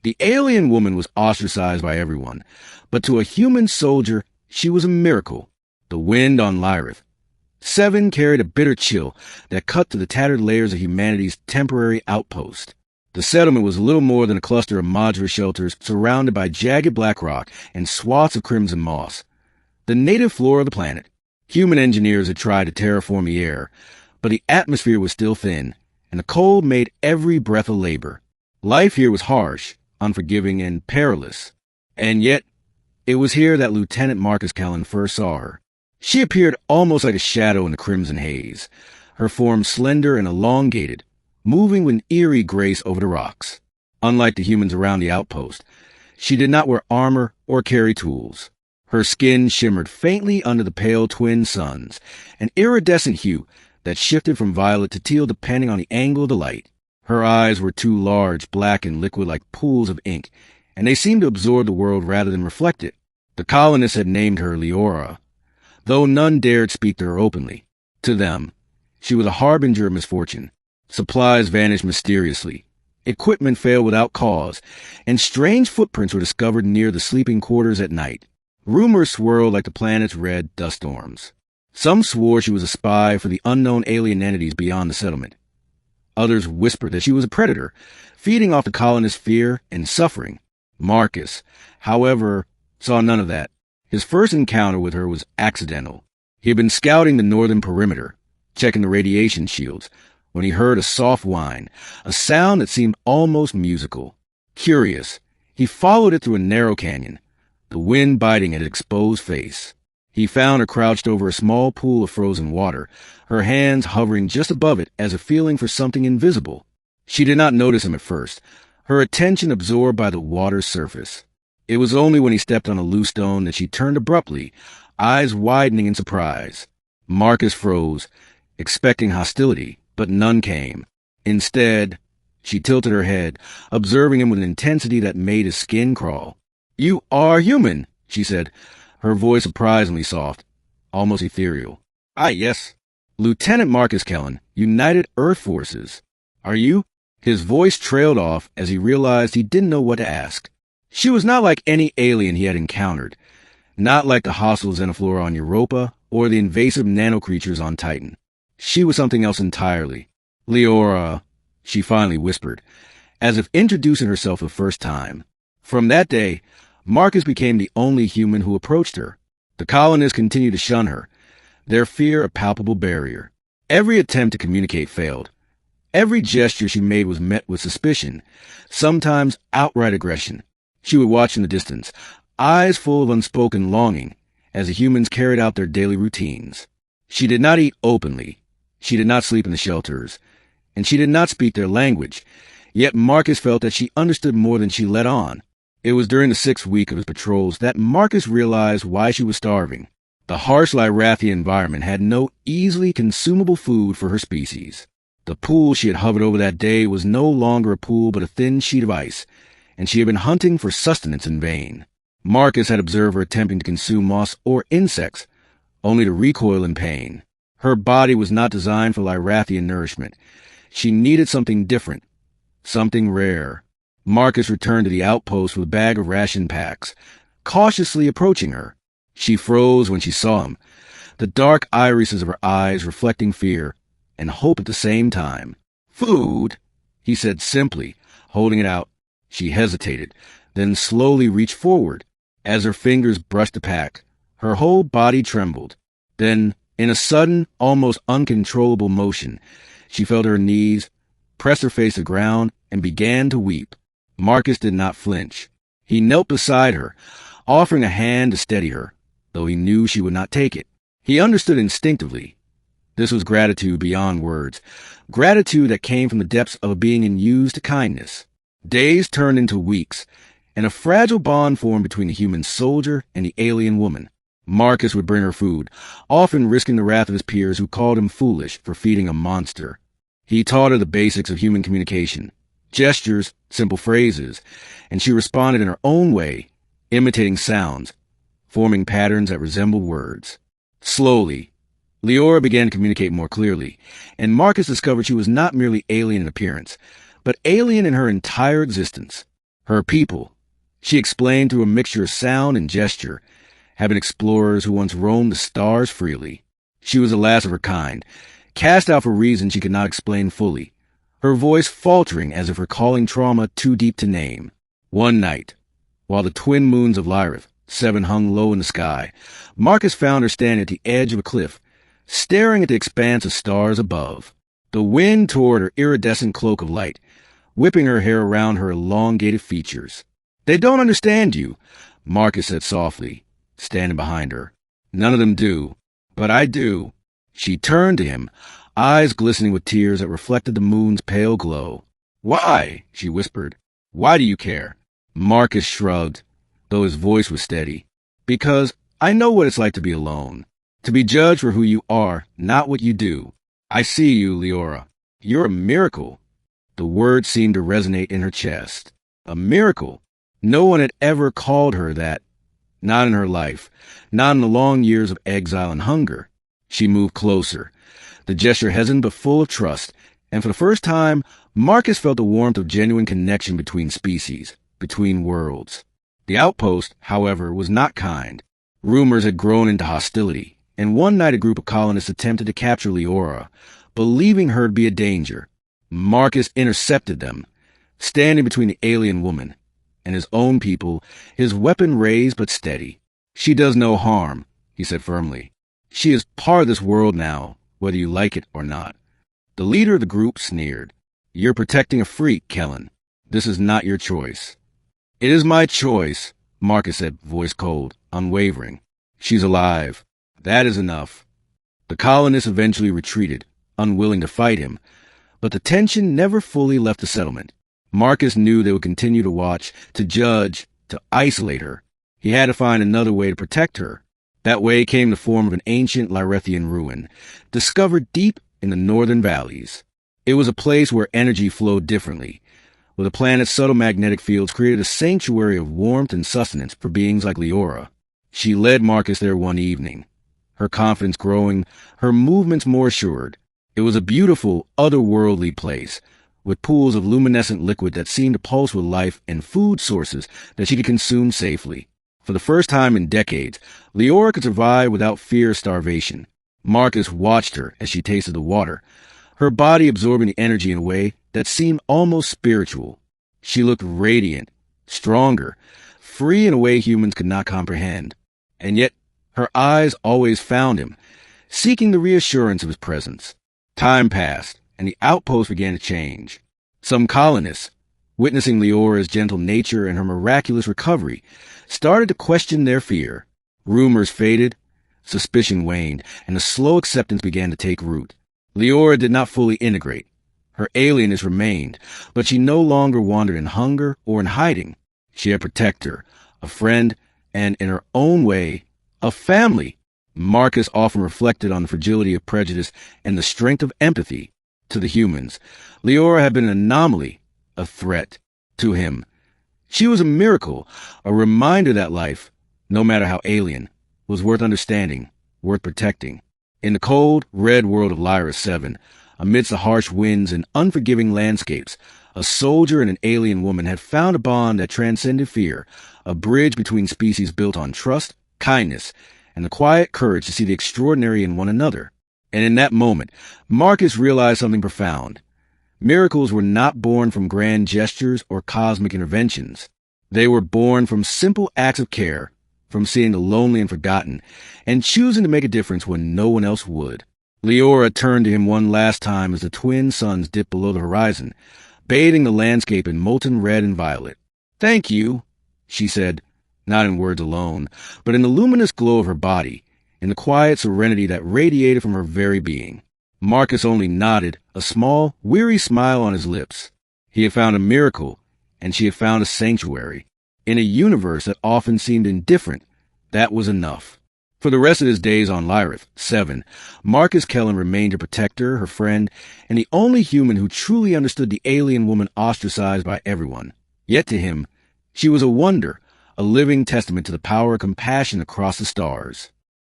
The alien woman was ostracized by everyone, but to a human soldier, she was a miracle. The wind on Lyrith. 7 carried a bitter chill that cut to the tattered layers of humanity's temporary outpost. The settlement was little more than a cluster of modular shelters surrounded by jagged black rock and swaths of crimson moss. The native flora of the planet. Human engineers had tried to terraform the air, but the atmosphere was still thin, and the cold made every breath a labor. Life here was harsh, unforgiving, and perilous. And yet, it was here that Lieutenant Marcus Kellen first saw her. She appeared almost like a shadow in the crimson haze, her form slender and elongated, moving with an eerie grace over the rocks. Unlike the humans around the outpost, she did not wear armor or carry tools. Her skin shimmered faintly under the pale twin suns, an iridescent hue that shifted from violet to teal depending on the angle of the light. Her eyes were 2 large, black and liquid like pools of ink, and they seemed to absorb the world rather than reflect it. The colonists had named her Leora, though none dared speak to her openly. To them, she was a harbinger of misfortune. Supplies vanished mysteriously. Equipment failed without cause, and strange footprints were discovered near the sleeping quarters at night. Rumors swirled like the planet's red dust storms. Some swore she was a spy for the unknown alien entities beyond the settlement. Others whispered that she was a predator, feeding off the colonists' fear and suffering. Marcus, however, saw none of that. His first encounter with her was accidental. He had been scouting the northern perimeter, checking the radiation shields, when he heard a soft whine, a sound that seemed almost musical. Curious, he followed it through a narrow canyon, the wind biting at his exposed face. He found her crouched over a small pool of frozen water, her hands hovering just above it as if feeling for something invisible. She did not notice him at first, her attention absorbed by the water's surface. It was only when he stepped on a loose stone that she turned abruptly, eyes widening in surprise. Marcus froze, expecting hostility, but none came. Instead, she tilted her head, observing him with an intensity that made his skin crawl. "You are human," she said, her voice surprisingly soft, almost ethereal. "Ah, yes. Lieutenant Marcus Kellen, United Earth Forces. Are you?" His voice trailed off as he realized he didn't know what to ask. She was not like any alien he had encountered, not like the hostile xenoflora on Europa or the invasive nanocreatures on Titan. She was something else entirely. "Leora," she finally whispered, as if introducing herself the first time. From that day, Marcus became the only human who approached her. The colonists continued to shun her, their fear a palpable barrier. Every attempt to communicate failed. Every gesture she made was met with suspicion, sometimes outright aggression. She would watch in the distance, eyes full of unspoken longing, as the humans carried out their daily routines. She did not eat openly. She did not sleep in the shelters, and she did not speak their language. Yet Marcus felt that she understood more than she let on. It was during the 6th week of his patrols that Marcus realized why she was starving. The harsh Lyrathian environment had no easily consumable food for her species. The pool she had hovered over that day was no longer a pool but a thin sheet of ice, and she had been hunting for sustenance in vain. Marcus had observed her attempting to consume moss or insects, only to recoil in pain. Her body was not designed for Lyrathian nourishment. She needed something different, something rare. Marcus returned to the outpost with a bag of ration packs, cautiously approaching her. She froze when she saw him, the dark irises of her eyes reflecting fear and hope at the same time. "Food," he said simply, holding it out. She hesitated, then slowly reached forward. As her fingers brushed the pack, her whole body trembled. Then, in a sudden, almost uncontrollable motion, she fell to her knees, pressed her face to the ground, and began to weep. Marcus did not flinch. He knelt beside her, offering a hand to steady her, though he knew she would not take it. He understood instinctively. This was gratitude beyond words, gratitude that came from the depths of a being enused to kindness. Days turned into weeks, and a fragile bond formed between the human soldier and the alien woman. Marcus would bring her food, often risking the wrath of his peers who called him foolish for feeding a monster. He taught her the basics of human communication, gestures, simple phrases, and she responded in her own way, imitating sounds, forming patterns that resembled words. Slowly, Leora began to communicate more clearly, and Marcus discovered she was not merely alien in appearance, but alien in her entire existence. Her people, she explained through a mixture of sound and gesture, had been explorers who once roamed the stars freely. She was the last of her kind, cast out for reasons she could not explain fully, her voice faltering as if recalling trauma too deep to name. One night, while the twin moons of Lyrith, 7, hung low in the sky, Marcus found her standing at the edge of a cliff, staring at the expanse of stars above. The wind tore her iridescent cloak of light, whipping her hair around her elongated features. "They don't understand you," Marcus said softly, standing behind her. "None of them do, but I do." She turned to him, eyes glistening with tears that reflected the moon's pale glow. "Why?" she whispered. "Why do you care?" Marcus shrugged, though his voice was steady. "Because I know what it's like to be alone, to be judged for who you are, not what you do. I see you, Leora. You're a miracle." The words seemed to resonate in her chest. A miracle. No one had ever called her that. Not in her life. Not in the long years of exile and hunger. She moved closer, the gesture hesitant but full of trust, and for the first time, Marcus felt the warmth of genuine connection between species, between worlds. The outpost, however, was not kind. Rumors had grown into hostility, and one night a group of colonists attempted to capture Leora, believing her to be a danger. Marcus intercepted them, standing between the alien woman and his own people, his weapon raised but steady. "She does no harm," he said firmly. "She is part of this world now, whether you like it or not." The leader of the group sneered. "You're protecting a freak, Kellen. This is not your choice." "It is my choice," Marcus said, voice cold, unwavering. "She's alive. That is enough." The colonists eventually retreated, unwilling to fight him, but the tension never fully left the settlement. Marcus knew they would continue to watch, to judge, to isolate her. He had to find another way to protect her. That way came in the form of an ancient Lyrethian ruin, discovered deep in the northern valleys. It was a place where energy flowed differently, where the planet's subtle magnetic fields created a sanctuary of warmth and sustenance for beings like Leora. She led Marcus there one evening, her confidence growing, her movements more assured. It was a beautiful, otherworldly place, with pools of luminescent liquid that seemed to pulse with life and food sources that she could consume safely. For the first time in decades, Leora could survive without fear of starvation. Marcus watched her as she tasted the water, her body absorbing the energy in a way that seemed almost spiritual. She looked radiant, stronger, free in a way humans could not comprehend. And yet, her eyes always found him, seeking the reassurance of his presence. Time passed, and the outpost began to change. Some colonists, witnessing Leora's gentle nature and her miraculous recovery, started to question their fear. Rumors faded, suspicion waned, and a slow acceptance began to take root. Leora did not fully integrate. Her alienness remained, but she no longer wandered in hunger or in hiding. She had a protector, a friend, and, in her own way, a family. Marcus often reflected on the fragility of prejudice and the strength of empathy. To the humans, Leora had been an anomaly, a threat. To him, she was a miracle, a reminder that life, no matter how alien, was worth understanding, worth protecting. In the cold, red world of Lyrith 7, amidst the harsh winds and unforgiving landscapes, a soldier and an alien woman had found a bond that transcended fear, a bridge between species built on trust, kindness, and the quiet courage to see the extraordinary in one another. And in that moment, Marcus realized something profound. Miracles were not born from grand gestures or cosmic interventions. They were born from simple acts of care, from seeing the lonely and forgotten, and choosing to make a difference when no one else would. Leora turned to him one last time as the twin suns dipped below the horizon, bathing the landscape in molten red and violet. "Thank you," she said, not in words alone, but in the luminous glow of her body, in the quiet serenity that radiated from her very being. Marcus only nodded, a small, weary smile on his lips. He had found a miracle, and she had found a sanctuary. In a universe that often seemed indifferent, that was enough. For the rest of his days on Lyrith 7, Marcus Kellen remained her protector, her friend, and the only human who truly understood the alien woman ostracized by everyone. Yet to him, she was a wonder, a living testament to the power of compassion across the stars.